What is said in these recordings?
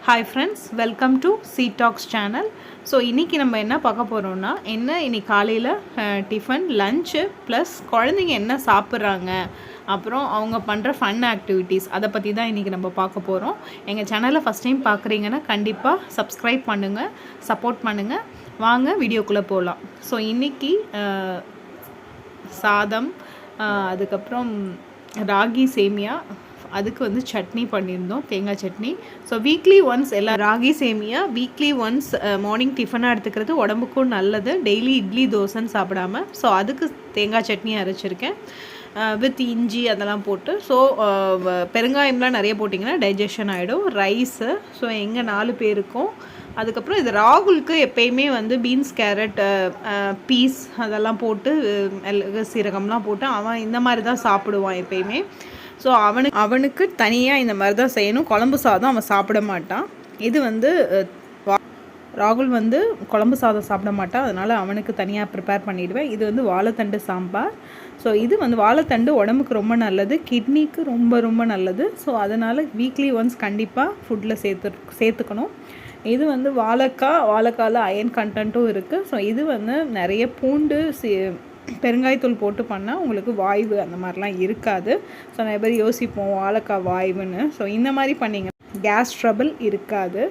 Hi friends, welcome to C talks channel. So இன்றைக்கி நம்ம என்ன பார்க்க போகிறோம்னா, இன்னைக்கு காலையில் டிஃபன், லஞ்சு ப்ளஸ் குழந்தைங்க என்ன சாப்பிட்றாங்க, அப்புறம் அவங்க பண்ணுற ஃபன் ஆக்டிவிட்டீஸ், அதை பற்றி தான் இன்றைக்கி நம்ம பார்க்க போகிறோம். எங்கள் சேனலை ஃபஸ்ட் டைம் பார்க்குறீங்கன்னா கண்டிப்பாக சப்ஸ்கிரைப் பண்ணுங்கள், சப்போர்ட் பண்ணுங்கள். வாங்க வீடியோக்குள்ளே போகலாம். ஸோ இன்றைக்கி சாதம், அதுக்கப்புறம் ராகி சேமியா, அதுக்கு வந்து சட்னி பண்ணியிருந்தோம், தேங்காய் சட்னி. ஸோ வீக்லி ஒன்ஸ் எல்லாம் ராகி சேமியா வீக்லி ஒன்ஸ் மார்னிங் டிஃபனாக எடுத்துக்கிறது உடம்புக்கும் நல்லது. டெய்லி இட்லி தோசைன்னு சாப்பிடாமல். ஸோ அதுக்கு தேங்காய் சட்னி அரைச்சிருக்கேன் வித் இஞ்சி அதெல்லாம் போட்டு. ஸோ பெருங்காயம்லாம் நிறைய போட்டிங்கன்னா டைஜஷன் ஆகிடும். ரைஸு, ஸோ எங்கள் 4 பேருக்கும். அதுக்கப்புறம் இது ராகுலுக்கு எப்பயுமே வந்து பீன்ஸ், கேரட், பீஸ் அதெல்லாம் போட்டு சீரகம்லாம் போட்டு அவன் இந்த மாதிரி தான் சாப்பிடுவான் எப்பயுமே. ஸோ அவனுக்கு தனியாக இந்த மாதிரி தான் செய்யணும். குழம்பு சாதம் அவன் சாப்பிட மாட்டான். இது வந்து ராகுல் வந்து குழம்பு சாதம் சாப்பிட மாட்டான், அதனால் அவனுக்கு தனியாக ப்ரிப்பேர் பண்ணிவிடுவேன். இது வந்து வாழைத்தண்டு சாம்பார். ஸோ இது வந்து வாழைத்தண்டு உடம்புக்கு ரொம்ப நல்லது, கிட்னிக்கு ரொம்ப ரொம்ப நல்லது. ஸோ அதனால் வீக்லி ஒன்ஸ் கண்டிப்பாக ஃபுட்டில் சேர்த்துக்கணும். இது வந்து வாழைக்காயில் அயன் கண்டென்ட்டும் இருக்குது. ஸோ இது வந்து நிறைய பூண்டு, பெருங்காயத்தூள் போட்டு பண்ணால் உங்களுக்கு வாய்வு அந்த மாதிரிலாம் இருக்காது. ஸோ நிறைய பேர் யோசிப்போம் வாழைக்காய் வாய்வுன்னு. ஸோ இந்த மாதிரி பண்ணிங்க கேஸ் ட்ரபிள் இருக்காது.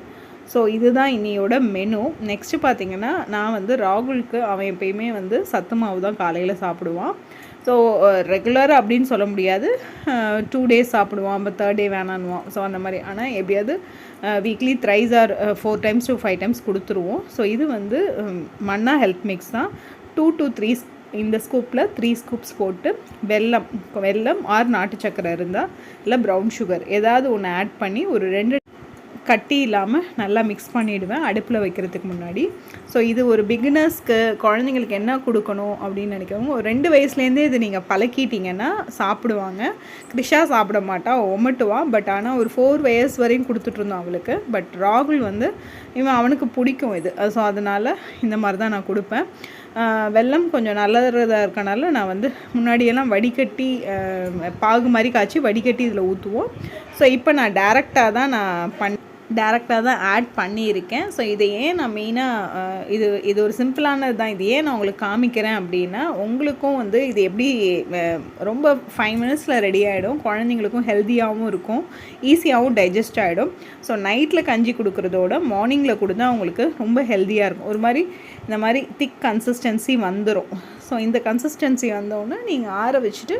ஸோ இதுதான் இன்னையோட மெனு. நெக்ஸ்ட்டு பார்த்திங்கன்னா, நான் வந்து ராகுலுக்கு அவன் எப்பயுமே வந்து சத்து மாவு தான் காலையில் சாப்பிடுவான். ஸோ ரெகுலராக அப்படின்னு சொல்ல முடியாது, 2 டேஸ் சாப்பிடுவான், அப்போ 3rd டே வேணான்னுவான். ஸோ அந்த மாதிரி. ஆனால் எப்படியாவது weekly 3 or 4 times to 5 times கொடுத்துருவோம். ஸோ இது வந்து மன்னா ஹெல்த் மிக்ஸ் தான். 2 to 3 இந்த ஸ்கூப்பில் 3 ஸ்கூப்ஸ் போட்டு வெல்லம் ஆர் நாட்டு சக்கரை இருந்தால் இல்லை ப்ரௌன் சுகர் ஏதாவது ஒன்று ஆட் பண்ணி ஒரு 2 கட்டி இல்லாமல் நல்லா மிக்ஸ் பண்ணிவிடுவேன் அடுப்பில் வைக்கிறதுக்கு முன்னாடி. ஸோ இது ஒரு பிகினர்ஸ்க்கு, குழந்தைங்களுக்கு என்ன கொடுக்கணும் அப்படின்னு நினைக்கிறவங்க ஒரு 2 வயசுலேருந்தே இது நீங்கள் பழக்கிட்டிங்கன்னா சாப்பிடுவாங்க. கிருஷா சாப்பிட மாட்டா, ஒமட்டுவான். பட் ஆனால் ஒரு 4 வயசு வரையும் கொடுத்துட்ருந்தோம் அவளுக்கு. பட் ராகுல் வந்து அவனுக்கு பிடிக்கும் இது. ஸோ அதனால் இந்த மாதிரி தான் நான் கொடுப்பேன். வெல்லம் கொஞ்சம் நல்லதாக இருக்கனால நான் வந்து முன்னாடியெல்லாம் வடிகட்டி பாகு மாதிரி காய்ச்சி வடிகட்டி இதில் ஊற்றுவோம். ஸோ இப்போ நான் டேரெக்டாக தான் ஆட் பண்ணியிருக்கேன். ஸோ இதை ஏன் நான் மெயினாக இது ஒரு சிம்பிளானது தான். இது ஏன் நான் உங்களுக்கு காமிக்கிறேன் அப்படின்னா, உங்களுக்கும் வந்து இது எப்படி ரொம்ப 5 minutesல ரெடி ஆகிடும், குழந்தைங்களுக்கும் ஹெல்த்தியாகவும் இருக்கும், ஈஸியாகவும் டைஜஸ்ட் ஆகிடும். ஸோ நைட்டில் கஞ்சி கொடுக்குறதோட மார்னிங்கில் கொடுத்தா அவங்களுக்கு ரொம்ப ஹெல்த்தியாக இருக்கும். ஒரு மாதிரி இந்த மாதிரி திக் கன்சிஸ்டன்சி வந்துடும். ஸோ இந்த கன்சிஸ்டன்சி வந்தோடனே நீங்கள் ஆற வச்சுட்டு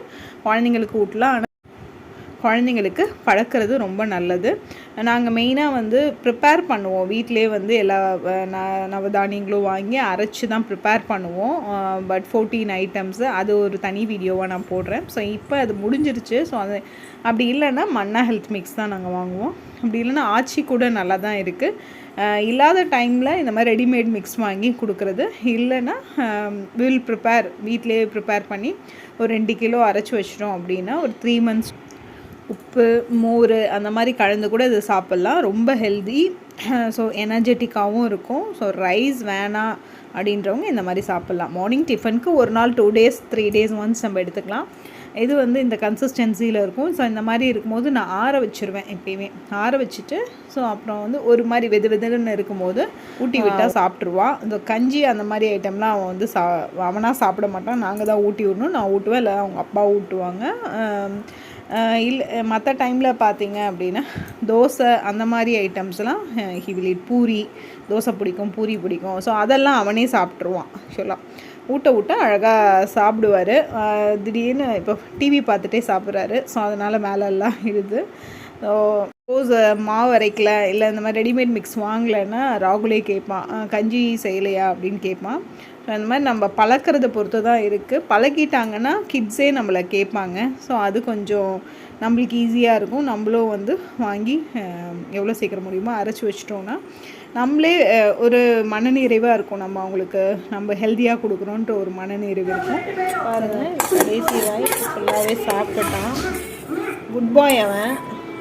குழந்தைங்களுக்கு ஊட்டலாம். குழந்தைங்களுக்கு பழக்கிறது ரொம்ப நல்லது. நாங்கள் மெயினாக வந்து ப்ரிப்பேர் பண்ணுவோம் வீட்டிலே வந்து எல்லா நவதானியங்களும் வாங்கி அரைச்சி தான் ப்ரிப்பேர் பண்ணுவோம். பட் 14 items அது ஒரு தனி வீடியோவாக நான் போடுறேன். ஸோ இப்போ அது முடிஞ்சிருச்சு. ஸோ அது அப்படி இல்லைன்னா மன்னா ஹெல்த் மிக்ஸ் தான் நாங்கள் வாங்குவோம். அப்படி இல்லைன்னா ஆச்சி கூட நல்லா தான் இருக்குது. இல்லாத டைமில் இந்த மாதிரி ரெடிமேட் மிக்ஸ் வாங்கி கொடுக்குறது. இல்லைன்னா வீட்டிலே ப்ரிப்பேர் பண்ணி ஒரு 2 கிலோ அரைச்சி வச்சிட்டோம் அப்படின்னா ஒரு 3 months உப்பு, மோர் அந்த மாதிரி கலந்து கூட இது சாப்பிட்லாம். ரொம்ப ஹெல்தி. ஸோ எனர்ஜெட்டிக்காகவும் இருக்கும். ஸோ ரைஸ் வேணாம் அப்படின்றவங்க இந்த மாதிரி சாப்பிட்லாம். மார்னிங் டிஃபனுக்கு ஒரு நாள் 2 days 3 days ஒன்ஸ் நம்ம எடுத்துக்கலாம். இது வந்து இந்த கன்சிஸ்டன்சியில் இருக்கும். ஸோ இந்த மாதிரி இருக்கும்போது நான் ஆற வச்சுருவேன் எப்பயுமே. ஆற வச்சுட்டு ஸோ அப்புறம் வந்து ஒரு மாதிரி வெதுன்னு இருக்கும்போது ஊட்டி விட்டால் சாப்பிட்ருவான். இந்த கஞ்சி அந்த மாதிரி ஐட்டம்லாம் அவன் வந்து அவனாக சாப்பிட மாட்டான், நாங்கள் தான் ஊட்டி விடணும். நான் ஊட்டுவேன், இல்லை அவங்க அப்பா ஊட்டுவாங்க. இல்லை மற்ற டைமில் பார்த்தீங்க அப்படின்னா தோசை அந்த மாதிரி ஐட்டம்ஸ்லாம் பூரி, தோசை பிடிக்கும், பூரி பிடிக்கும். ஸோ அதெல்லாம் அவனே சாப்பிட்ருவான். ஆக்சுவலாக ஊட்ட அழகாக சாப்பிடுவார். திடீர்னு இப்போ டிவி பார்த்துட்டே சாப்பிட்றாரு. ஸோ அதனால் மேலெல்லாம் இழுது. ஸோ சப்போஸ் மாவு அரைக்கல, இல்லை இந்த மாதிரி ரெடிமேட் மிக்ஸ் வாங்கலைன்னா ராகுலே கேட்பான், கஞ்சி செய்யலையா அப்படின்னு கேட்பான். ஸோ அந்த மாதிரி நம்ம பழக்கிறத பொறுத்து தான் இருக்குது. பழகிட்டாங்கன்னா கிட்ஸே நம்மளை கேட்பாங்க. ஸோ அது கொஞ்சம் நம்மளுக்கு ஈஸியாக இருக்கும். நம்மளும் வந்து வாங்கி எவ்வளோ சீக்கிரம் முடியுமோ அரைச்சி வச்சிட்டோன்னா நம்மளே ஒரு மனநிறைவாக இருக்கும். அவங்களுக்கு நம்ம ஹெல்த்தியாக கொடுக்குறோன்ட்டு ஒரு மனநிறைவு இருக்கும். பாருங்கள், கடைசி வாய் ஃபுல்லாகவே சாப்பிட்டுட்டான். குட் பாய் அவன்.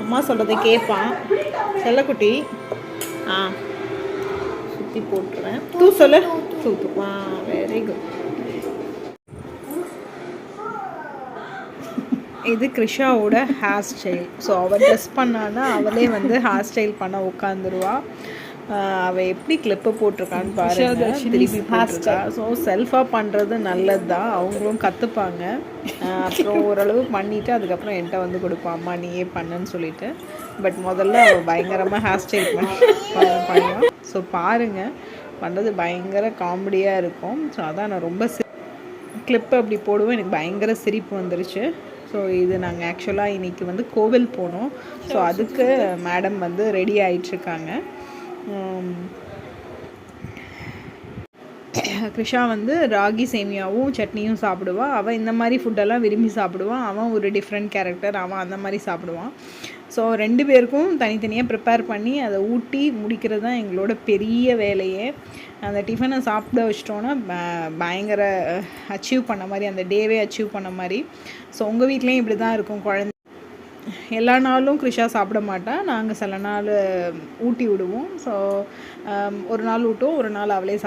அம்மா சொல்கிறத கேட்பான். செல்லக்குட்டி. சுற்றி போட்டுருவேன். சொல்ல வெரி குட். இது கிருஷாவோட ஹேர் ஸ்டைல். ஸோ அவள் ட்ரெஸ் பண்ணான்னா அவளே வந்து ஹேர் ஸ்டைல் பண்ண உட்காந்துருவா. அவள் எப்படி கிளிப்பு போட்டிருக்கான்னு பாருங்க, திருப்பி போட்டிருக்கா. ஸோ செல்ஃபாக பண்ணுறது நல்லது தான், அவங்களும் கற்றுப்பாங்க. அப்புறம் ஓரளவு பண்ணிவிட்டு அதுக்கப்புறம் என்கிட்ட வந்து கொடுப்பான், அம்மா நீயே பண்ணுன்னு சொல்லிட்டு. பட் முதல்ல அவள் பயங்கரமாக ஹேர் ஸ்டைல் பண்ணுவான். ஸோ பாருங்கள், பண்ணுறது பயங்கர காமெடியாக இருக்கும். ஸோ அதான் நான் ரொம்ப கிளிப்பு அப்படி போடுவோம், எனக்கு பயங்கர சிரிப்பு வந்துருச்சு. ஸோ இது நாங்கள் ஆக்சுவலாக இன்றைக்கி வந்து கோவில் போனோம். ஸோ அதுக்கு மேடம் வந்து ரெடி ஆகிட்டுருக்காங்க. கிருஷா வந்து ராகி சேமியாவும் சட்னியும் சாப்பிடுவான். அவன் இந்த மாதிரி ஃபுட்டெல்லாம் விரும்பி சாப்பிடுவான். அவன் ஒரு டிஃப்ரெண்ட் கேரக்டர், அவன் அந்த மாதிரி சாப்பிடுவான். ஸோ 2 பேருக்கும் தனித்தனியாக ப்ரிப்பேர் பண்ணி அதை ஊட்டி முடிக்கிறது தான் எங்களோட பெரிய வேலையே. அந்த டிஃபனை சாப்பிட வச்சிட்டோன்னா பயங்கர அச்சீவ் பண்ண மாதிரி, அந்த டேவே அச்சீவ் பண்ண மாதிரி. ஸோ உங்கள் வீட்லேயும் இப்படி தான் இருக்கும். எல்லா நாளும் கிருஷா சாப்பிட மாட்டான், நாங்கள் சில நாள் ஊட்டி விடுவோம். ஸோ ஒரு நாள் ஊட்டுவோம், ஒரு நாள் அவளே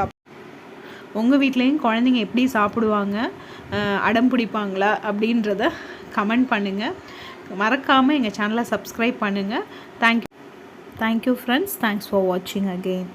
உங்கள் வீட்லேயும் குழந்தைங்க எப்படி சாப்பிடுவாங்க, அடம் பிடிப்பாங்களா அப்படின்றத கமெண்ட் பண்ணுங்கள். மறக்காமல் எங்கள் சேனலை சப்ஸ்கிரைப் பண்ணுங்கள். தேங்க்யூ ஃப்ரெண்ட்ஸ், தேங்க்ஸ் ஃபார் வாட்சிங் அகெயின்.